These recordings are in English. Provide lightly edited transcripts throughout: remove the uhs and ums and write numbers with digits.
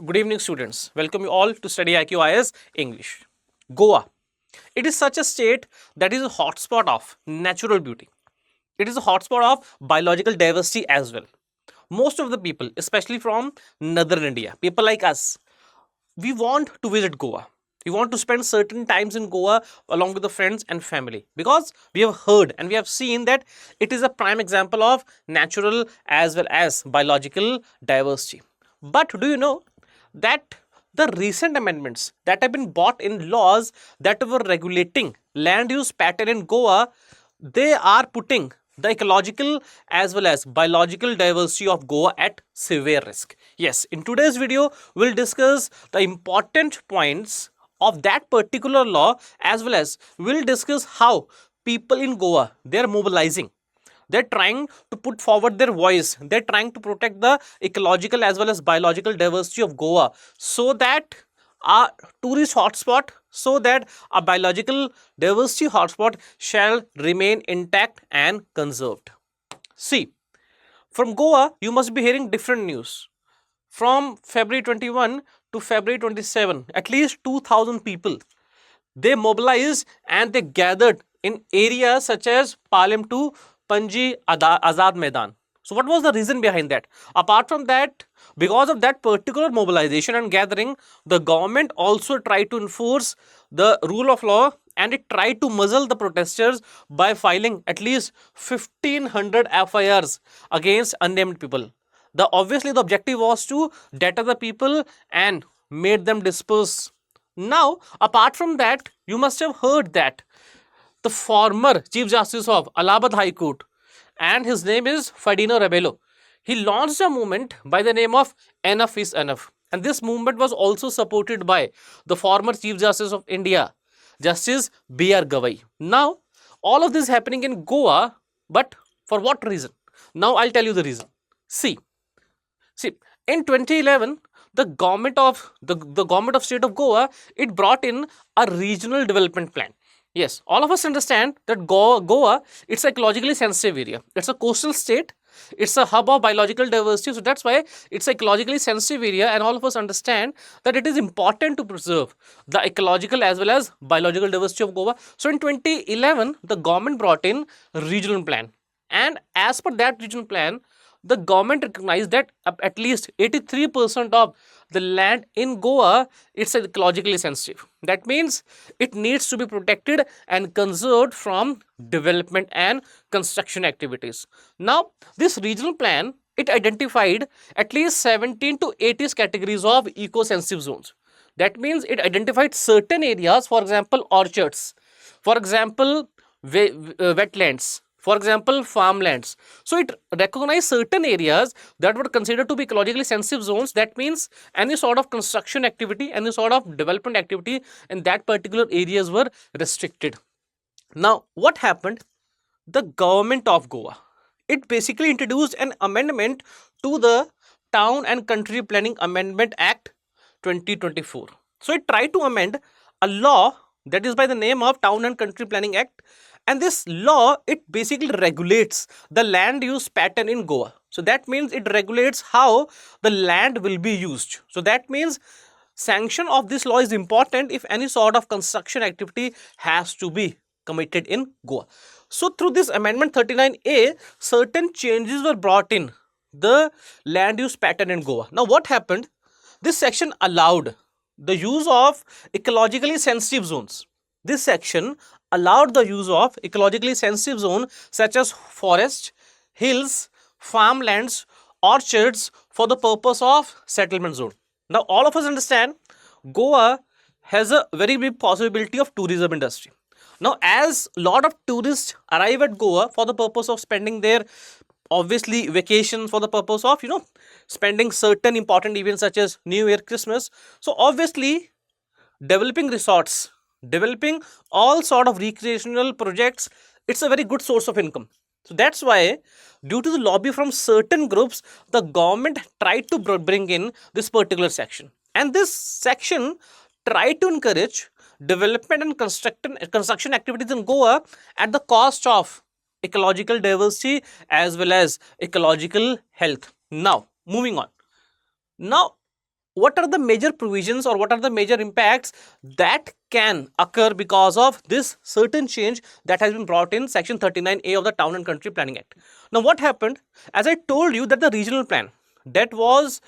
Good evening, students. Welcome you all to StudyIQ IAS English. Goa. It is such a state that is a hotspot of natural beauty. It is a hotspot of biological diversity as well. Most of the people, especially from northern India, people like us, we want to visit Goa. We want to spend certain times in Goa along with the friends and family because we have heard and we have seen that it is a prime example of natural as well as biological diversity. But do you know that the recent amendments that have been brought in laws that were regulating land use pattern in Goa, they are putting the ecological as well as biological diversity of Goa at severe risk. Yes, in today's video, we'll discuss the important points of that particular law as well as we'll discuss how people in Goa they are mobilizing. They're trying to put forward their voice. They're trying to protect the ecological as well as biological diversity of Goa so that a tourist hotspot, so that a biological diversity hotspot shall remain intact and conserved. See, from Goa, you must be hearing different news. From February 21 to February 27, at least 2,000 people, they mobilized and they gathered in areas such as Palem to Panji Azad Maidan. So what was the reason behind that? Apart from that, because of that particular mobilization and gathering, the government also tried to enforce the rule of law and it tried to muzzle the protesters by filing at least 1500 FIRs against unnamed people. Obviously the objective was to deter the people and made them disperse. Now, apart from that, you must have heard that the former Chief Justice of Allahabad High Court, and his name is Ferdinand Rebello. He launched a movement by the name of Enough is Enough. And this movement was also supported by the former Chief Justice of India, Justice B.R. Gavai. Now, all of this happening in Goa, but for what reason? Now, I'll tell you the reason. See, in 2011, the government of the government of state of Goa, it brought in a regional development plan. Yes, all of us understand that Goa, it's a ecologically sensitive area. It's a coastal state. It's a hub of biological diversity. So that's why it's a ecologically sensitive area. And all of us understand that it is important to preserve the ecological as well as biological diversity of Goa. So in 2011, the government brought in a regional plan. And as per that regional plan, the government recognized that at least 83% of the land in Goa it's ecologically sensitive. That means it needs to be protected and conserved from development and construction activities. Now, this regional plan it identified at least 17 to 80 categories of eco-sensitive zones. That means it identified certain areas, for example, orchards, for example, wetlands, for example, farmlands. So it recognized certain areas that were considered to be ecologically sensitive zones. That means any sort of construction activity, any sort of development activity in that particular areas were restricted. Now, what happened? The government of Goa, it basically introduced an amendment to the Town and Country Planning Amendment Act 2024. So it tried to amend a law that is by the name of Town and Country Planning Act, and this law it basically regulates the land use pattern in Goa. So that means it regulates how the land will be used. So that means sanction of this law is important if any sort of construction activity has to be committed in Goa. So through this amendment 39A, certain changes were brought in the land use pattern in Goa. Now what happened? This section allowed the use of ecologically sensitive zones. This section allowed the use of ecologically sensitive zones such as forest, hills, farmlands, orchards for the purpose of settlement zone. Now all of us understand Goa has a very big possibility of tourism industry. Now as a lot of tourists arrive at Goa for the purpose of spending their obviously vacation, for the purpose of spending certain important events such as New Year, Christmas. So obviously developing resorts, developing all sort of recreational projects, it's a very good source of income. So that's why due to the lobby from certain groups, the government tried to bring in this particular section, and this section tried to encourage development and construction activities in Goa at the cost of ecological diversity as well as ecological health. Now moving on. Now what are the major provisions or what are the major impacts that can occur because of this certain change that has been brought in section 39A of the Town and Country Planning Act. Now what happened, as I told you, that the regional plan that was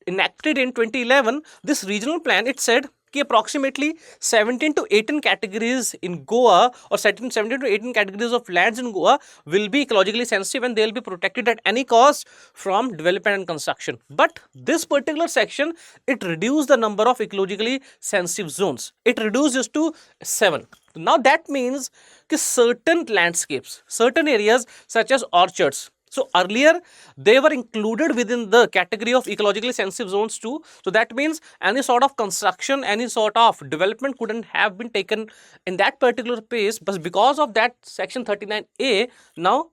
enacted in 2011, this regional plan, it said कि approximately 17 to 18 categories in Goa, or 17 to 18 categories of lands in Goa will be ecologically sensitive and they will be protected at any cost from development and construction. But this particular section, it reduced the number of ecologically sensitive zones. It reduces to 7. Now that means कि certain landscapes, certain areas such as orchards, so earlier they were included within the category of ecologically sensitive zones too. So that means any sort of construction, any sort of development couldn't have been taken in that particular place. But because of that section 39A, now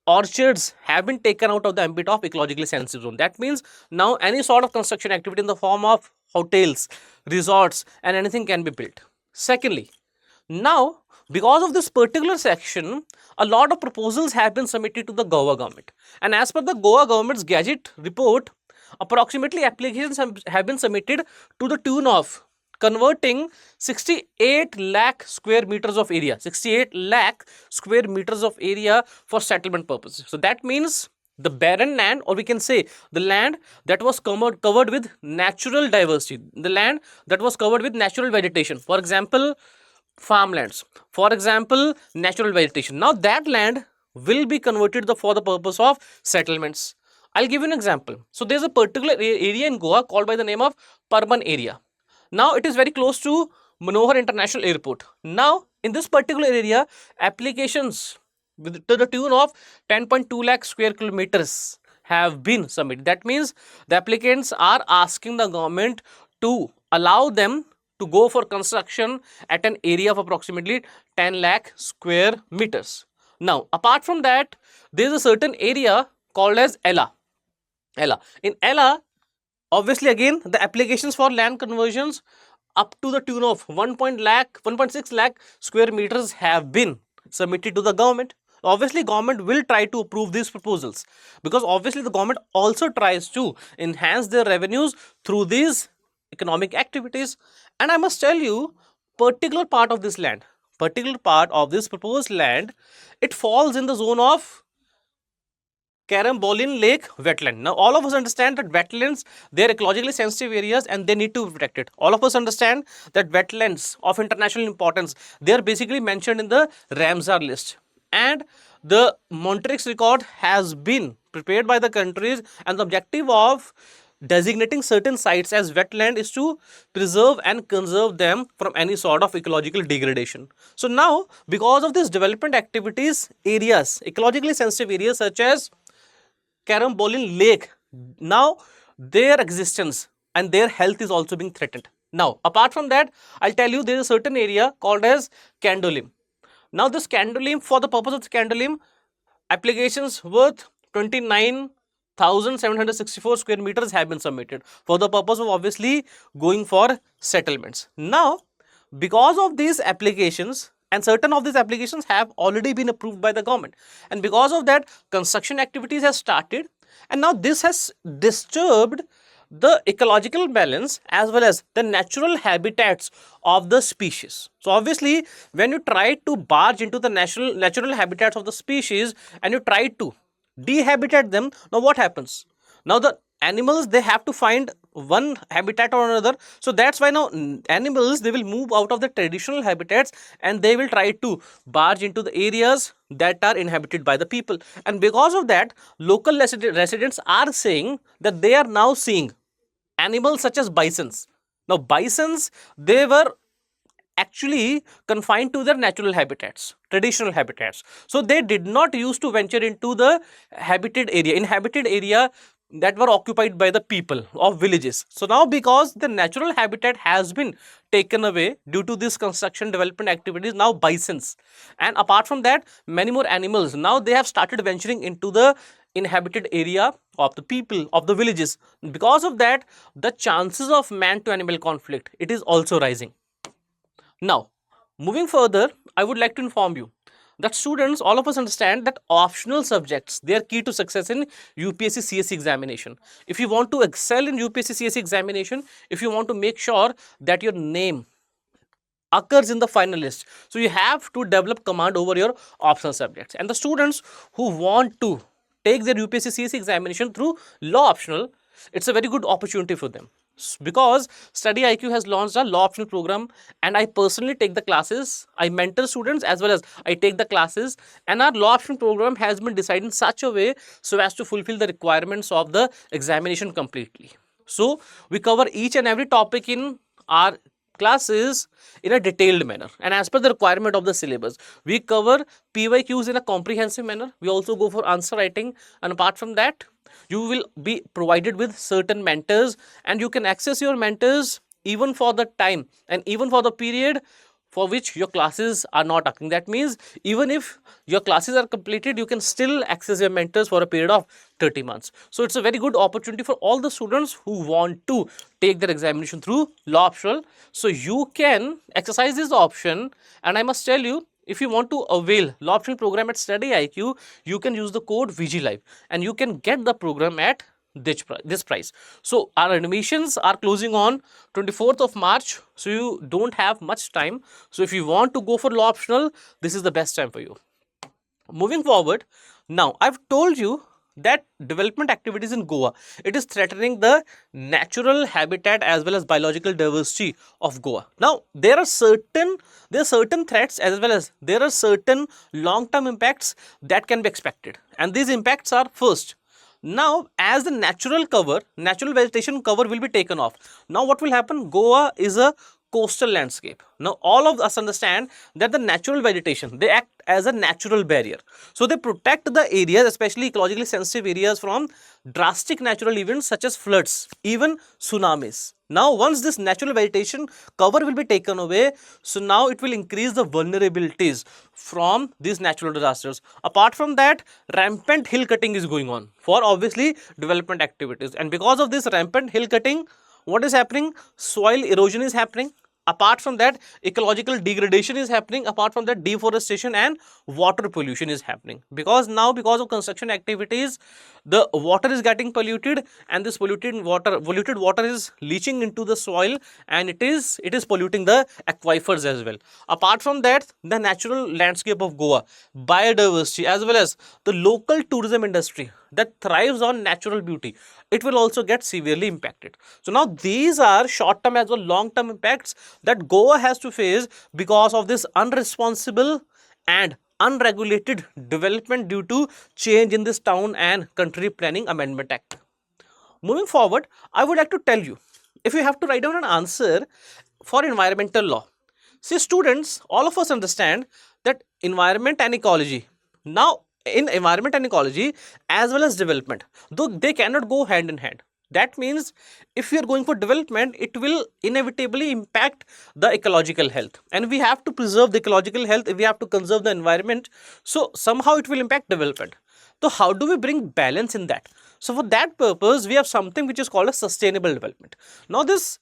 orchards have been taken out of the ambit of ecologically sensitive zone. That means now any sort of construction activity in the form of hotels, resorts and anything can be built. Secondly, now, because of this particular section, a lot of proposals have been submitted to the Goa government. And as per the Goa government's Gazette report, approximately applications have been submitted to the tune of converting 68 lakh square meters of area, 68 lakh square meters of area for settlement purposes. So that means the barren land, or we can say the land that was covered with natural diversity, the land that was covered with natural vegetation. For example, farmlands, for example, natural vegetation. Now that land will be converted for the purpose of settlements. I'll give you an example. So there's a particular area in Goa called by the name of Parban area. Now it is very close to Manohar International Airport. Now in this particular area, applications to the tune of 10.2 lakh square kilometers have been submitted. That means the applicants are asking the government to allow them to go for construction at an area of approximately 10 lakh square meters. Now, apart from that, there is a certain area called as Ella. In Ella, obviously again, the applications for land conversions up to the tune of 1.6 lakh square meters have been submitted to the government. Obviously, government will try to approve these proposals because obviously the government also tries to enhance their revenues through these economic activities. And I must tell you, particular part of this land, particular part of this proposed land, it falls in the zone of Karambolin Lake wetland. Now, all of us understand that wetlands, they are ecologically sensitive areas and they need to be protected. All of us understand that wetlands of international importance, they are basically mentioned in the Ramsar list. And the Montreux record has been prepared by the countries, and the objective of designating certain sites as wetland is to preserve and conserve them from any sort of ecological degradation. So now, because of these development activities, areas, ecologically sensitive areas such as Karambolin Lake, now their existence and their health is also being threatened. Now, apart from that, I'll tell you there is a certain area called as Candolim. Now, this Candolim, for the purpose of the Candolim, applications worth 29,764 square meters have been submitted for the purpose of obviously going for settlements. Now, because of these applications, and certain of these applications have already been approved by the government, and because of that, construction activities have started, and now this has disturbed the ecological balance as well as the natural habitats of the species. So obviously, when you try to barge into the natural habitats of the species and you try to dehabitat them, now what happens? Now the animals, they have to find one habitat or another. So that's why now animals, they will move out of the traditional habitats and they will try to barge into the areas that are inhabited by the people. And because of that, local residents are saying that they are now seeing animals such as bisons. Now bisons, they were actually confined to their natural habitats, traditional habitats. So they did not used to venture into the inhabited area that were occupied by the people of villages. So now, because the natural habitat has been taken away due to this construction development activities, now bisons, and apart from that, many more animals, now they have started venturing into the inhabited area of the people of the villages. Because of that, the chances of man to animal conflict, it is also rising. Now, moving further, I would like to inform you that students, all of us understand that optional subjects, they are key to success in UPSC CSE examination. If you want to excel in UPSC CSE examination, if you want to make sure that your name occurs in the final list, so you have to develop command over your optional subjects. And the students who want to take their UPSC CSE examination through law optional, it's a very good opportunity for them, because StudyIQ has launched a law optional program, and I personally take the classes, I mentor students as well as I take the classes, and our law optional program has been designed in such a way so as to fulfill the requirements of the examination completely. So we cover each and every topic in our classes in a detailed manner and as per the requirement of the syllabus. We cover PYQs in a comprehensive manner. We also go for answer writing, and apart from that, you will be provided with certain mentors, and you can access your mentors even for the time and even for the period for which your classes are not occurring. That means even if your classes are completed, you can still access your mentors for a period of 30 months. So it's a very good opportunity for all the students who want to take their examination through law optional. So you can exercise this option, and I must tell you, if you want to avail law optional program at StudyIQ, you can use the code VGLive and you can get the program at this price. So our admissions are closing on 24th of March, so you don't have much time. So if you want to go for law optional, this is the best time for you. Moving forward, now I've told you that development activities in Goa, it is threatening the natural habitat as well as biological diversity of Goa. Now there are certain threats as well as there are certain long-term impacts that can be expected, and these impacts are: first, now as the natural vegetation cover will be taken off. Now what will happen? Goa is a coastal landscape. Now all of us understand that the natural vegetation, they act as a natural barrier. So they protect the areas, especially ecologically sensitive areas, from drastic natural events such as floods, even tsunamis. Now once this natural vegetation cover will be taken away, so now it will increase the vulnerabilities from these natural disasters. Apart from that, rampant hill cutting is going on for obviously development activities, and because of this rampant hill cutting, what is happening? Soil erosion is happening. Apart from that, ecological degradation is happening. Apart from that, deforestation and water pollution is happening, because now because of construction activities, the water is getting polluted, and this polluted water is leaching into the soil, and it is polluting the aquifers as well. Apart from that, the natural landscape of Goa, biodiversity as well as the local tourism industry that thrives on natural beauty, it will also get severely impacted. So now these are short-term as well long-term impacts that Goa has to face because of this unresponsible and unregulated development due to change in this Town and Country Planning Amendment Act. Moving forward, I would like to tell you, if you have to write down an answer for environmental law, see students, all of us understand that environment and ecology, now in environment and ecology as well as development, though they cannot go hand in hand. That means if we are going for development, it will inevitably impact the ecological health, and we have to preserve the ecological health, we have to conserve the environment, so somehow it will impact development. So how do we bring balance in that? So for that purpose, we have something which is called a sustainable development. Now this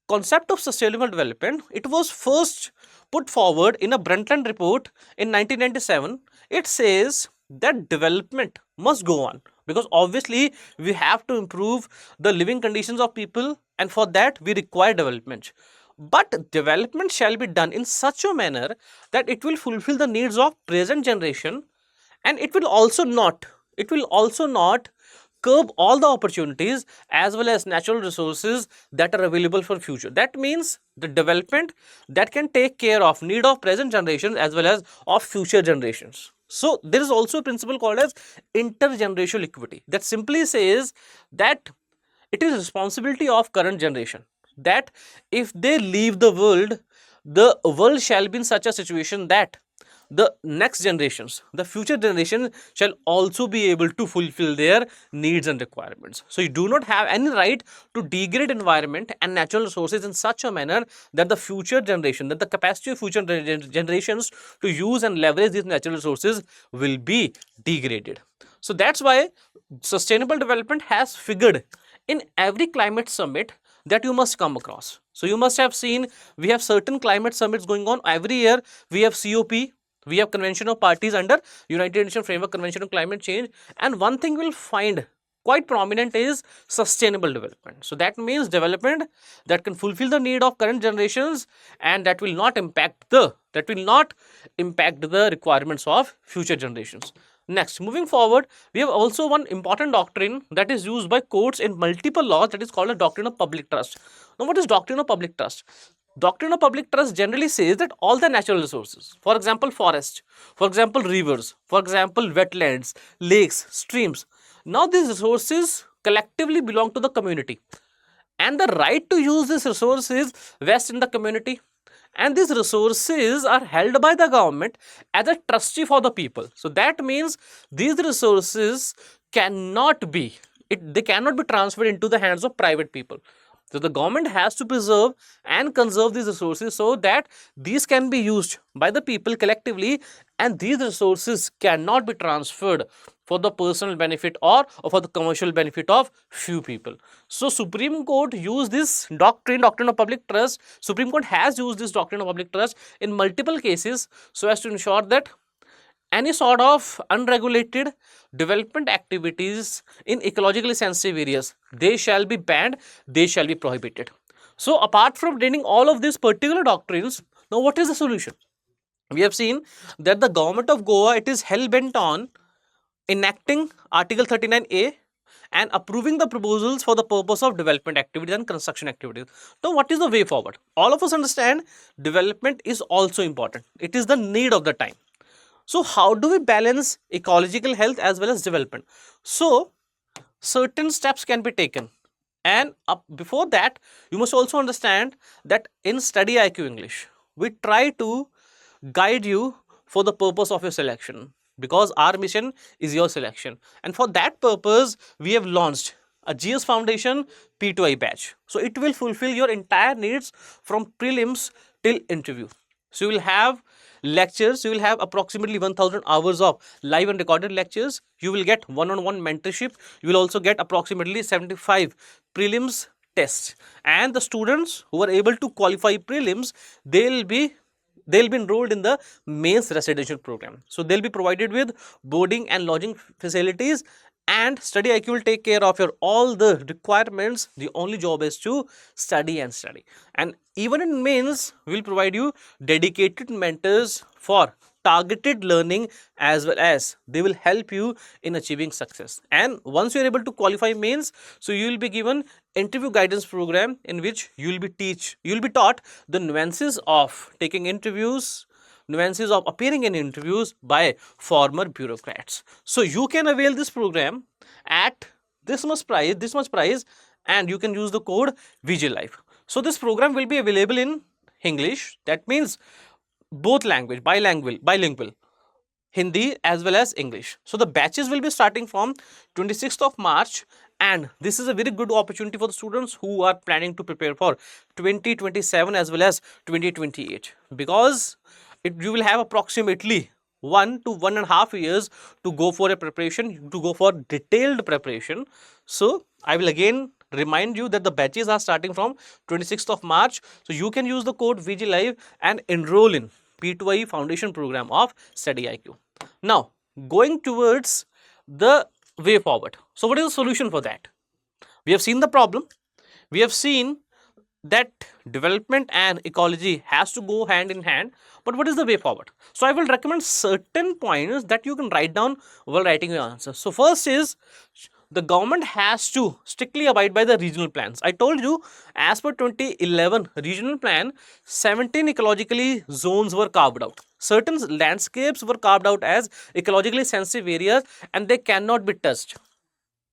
concept of sustainable development, it was first put forward in a Brundtland report in 1997. It says that development must go on, because obviously we have to improve the living conditions of people, and for that we require development. But development shall be done in such a manner that it will fulfill the needs of present generation, and it will also not curb all the opportunities as well as natural resources that are available for future. That means the development that can take care of need of present generations as well as of future generations. So there is also a principle called as intergenerational equity, that simply says that it is responsibility of current generation that if they leave the world shall be in such a situation that the next generations, the future generation shall also be able to fulfill their needs and requirements. So you do not have any right to degrade environment and natural resources in such a manner that the future generation, that the capacity of future generations to use and leverage these natural resources will be degraded. So that's why sustainable development has figured in every climate summit that you must come across. So you must have seen we have certain climate summits going on every year. We have COP, We have Convention of Parties under United Nations Framework Convention on Climate Change, and one thing we'll find quite prominent is sustainable development. So that means development that can fulfill the need of current generations and that will not impact the requirements of future generations. Next, moving forward, we have also one important doctrine that is used by courts in multiple laws, that is called a doctrine of public trust. Now, what is doctrine of public trust? Doctrine of public trust generally says that all the natural resources, for example, forest, for example, rivers, for example, wetlands, lakes, streams, now these resources collectively belong to the community, and the right to use these resources vests in the community, and these resources are held by the government as a trustee for the people. So that means these resources cannot be they cannot be transferred into the hands of private people. So the government has to preserve and conserve these resources so that these can be used by the people collectively, and these resources cannot be transferred for the personal benefit or for the commercial benefit of few people. So Supreme Court used this doctrine of public trust. Supreme Court has used this doctrine of public trust in multiple cases so as to ensure that any sort of unregulated development activities in ecologically sensitive areas, they shall be banned, they shall be prohibited. So apart from draining all of these particular doctrines, now what is the solution? We have seen that the government of Goa, it is hell bent on enacting Article 39A and approving the proposals for the purpose of development activities and construction activities. Now, what is the way forward? All of us understand development is also important. It is the need of the time. So, how do we balance ecological health as well as development? So, certain steps can be taken. And before that, you must also understand that in StudyIQ English, we try to guide you for the purpose of your selection, because our mission is your selection. And for that purpose, we have launched a GS Foundation P2I batch. So it will fulfill your entire needs from prelims till interview. So you will have lectures, you will have approximately 1000 hours of live and recorded lectures. You will get one-on-one mentorship. You will also get approximately 75 prelims tests. And the students who are able to qualify prelims, they'll be enrolled in the mains residential program. So they'll be provided with boarding and lodging facilities, and StudyIQ will take care of your all the requirements. The only job is to study and study. And even in mains, we'll provide you dedicated mentors for targeted learning, as well as they will help you in achieving success. And once you are able to qualify mains, so you will be given interview guidance program in which you will be taught the nuances of taking interviews, nuances of appearing in interviews by former bureaucrats. So you can avail this program at this much price, and you can use the code VGLive. So this program will be available in English, that means both language, bilingual, Hindi as well as English. So the batches will be starting from 26th of March, and this is a very good opportunity for the students who are planning to prepare for 2027 as well as 2028, because you will have approximately 1 to 1.5 years to go for a preparation, to go for detailed preparation. So I will again remind you that the batches are starting from 26th of March. So you can use the code VGLive and enroll in P2I Foundation program of StudyIQ. Now, going towards the way forward. So what is the solution for that? We have seen the problem. We have seen that development and ecology has to go hand in hand. But what is the way forward? So I will recommend certain points that you can write down while writing your answer. So first is, the government has to strictly abide by the regional plans. I told you, as per 2011 regional plan, 17 ecologically zones were carved out. Certain landscapes were carved out as ecologically sensitive areas, and they cannot be touched.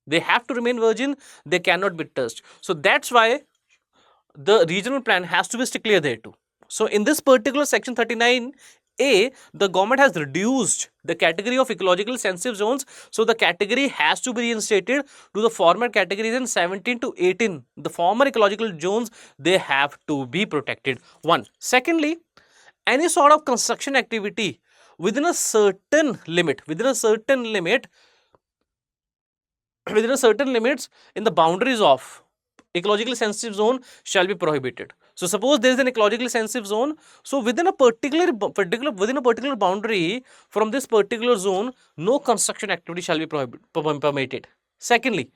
They have to remain virgin, they cannot be touched. So that's why the regional plan has to be strictly adhered to. So in this particular section 39A, the government has reduced the category of ecological sensitive zones. So the category has to be reinstated to the former categories, in 17 to 18. The former ecological zones, they have to be protected. One. Secondly, any sort of construction activity within a certain limit, within a certain limits in the boundaries of ecologically sensitive zone shall be prohibited. So suppose there is an ecologically sensitive zone. So within a particular boundary from this particular zone, no construction activity shall be permitted. Secondly,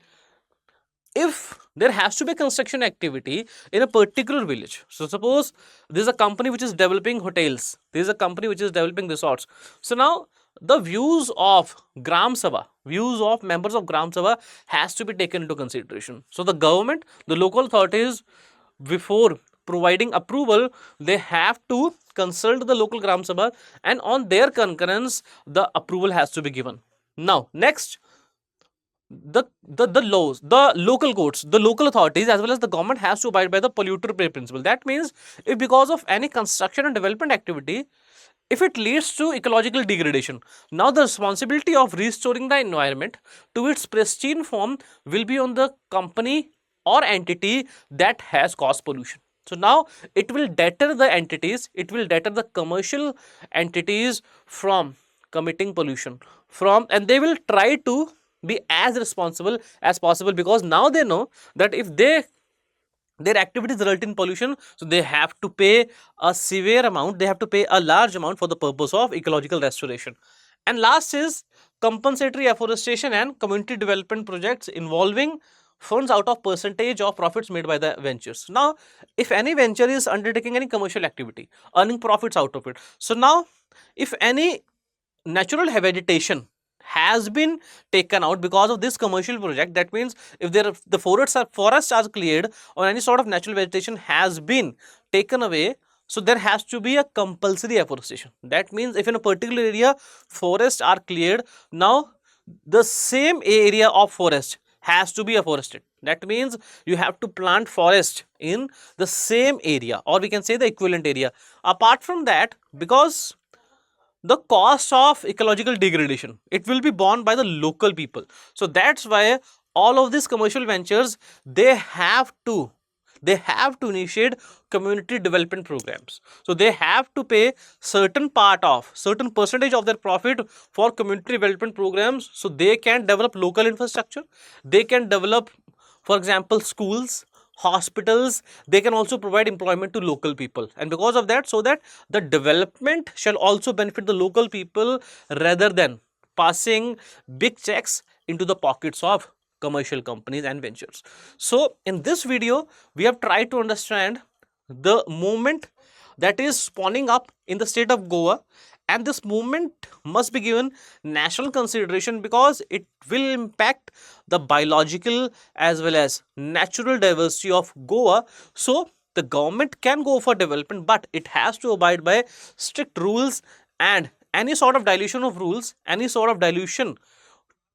if there has to be construction activity in a particular village, so suppose there is a company which is developing hotels, there is a company which is developing resorts. So now the views of Gram Sabha, views of members of Gram Sabha has to be taken into consideration. So the government, the local authorities, before providing approval, they have to consult the local Gram Sabha, and on their concurrence, the approval has to be given. Now, next, the laws, the local courts, the local authorities as well as the government has to abide by the polluter pay principle. That means if because of any construction and development activity, if it leads to ecological degradation, now the responsibility of restoring the environment to its pristine form will be on the company or entity that has caused pollution. So now it will deter the entities, it will deter the commercial entities from committing pollution, and they will try to be as responsible as possible, because now they know that if their activities result in pollution, so they have to pay a severe amount, they have to pay a large amount for the purpose of ecological restoration. And last is compensatory afforestation and community development projects involving funds out of percentage of profits made by the ventures. Now if any venture is undertaking any commercial activity, earning profits out of it, so now if any natural vegetation has been taken out because of this commercial project, that means if the forests are cleared or any sort of natural vegetation has been taken away, so there has to be a compulsory afforestation. That means if in a particular area forests are cleared, now the same area of forest has to be afforested. That means you have to plant forest in the same area, or we can say the equivalent area. Apart from that, because the cost of ecological degradation, it will be borne by the local people, so that's why all of these commercial ventures, they have to initiate community development programs. So they have to pay certain percentage of their profit for community development programs, so they can develop local infrastructure, they can develop, for example, schools, hospitals, they can also provide employment to local people, and because of that, so that the development shall also benefit the local people rather than passing big checks into the pockets of commercial companies and ventures. So in this video we have tried to understand the movement that is spawning up in the state of Goa, and this movement must be given national consideration because it will impact the biological as well as natural diversity of Goa. So the government can go for development, but it has to abide by strict rules, and any sort of dilution of rules, any sort of dilution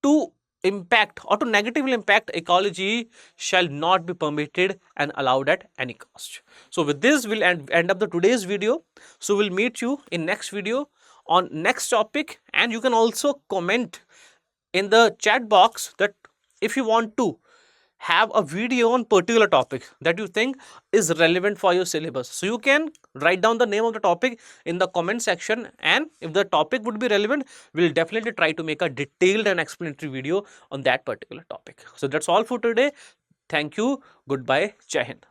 to impact or to negatively impact ecology shall not be permitted and allowed at any cost. So with this we'll end up the today's video. So we'll meet you in next video on next topic, and you can also comment in the chat box that if you want to have a video on particular topic that you think is relevant for your syllabus. So you can write down the name of the topic in the comment section, and if the topic would be relevant, we'll definitely try to make a detailed and explanatory video on that particular topic. So that's all for today. Thank you. Goodbye. Jai Hind.